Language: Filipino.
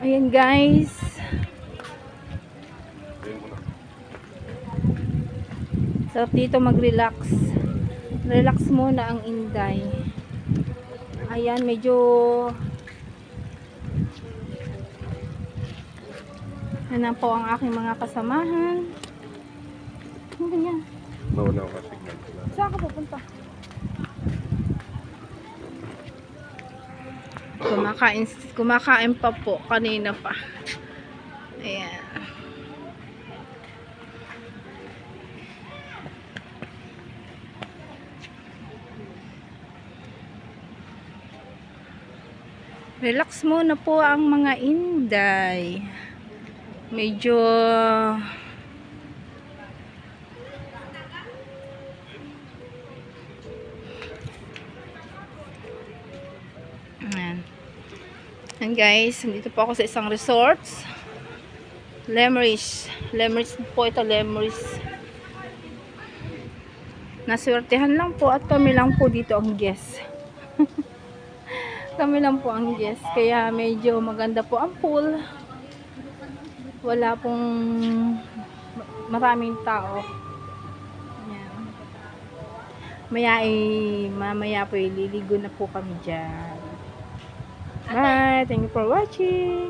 Ayan guys. Sarap dito mag-relax. Relax muna ang Inday. Ayan, medyo yan po ang aking mga kasamahan. Ano ganyan? Nawala ka signal. Saan ka pupunta? Kumakain pa po kanina pa. Ayan. Relax muna po ang mga Inday. Medyo ayan. And guys, dito po ako sa isang resort. Lemeris po ito, Lemeris. Naswertehan lang po at kami lang po dito ang guest. Kami lang po ang guest, kaya medyo maganda po ang pool. Wala pong maraming tao. Ayan. Mamaya po ililigo na po kami dyan. Bye! Thank you for watching!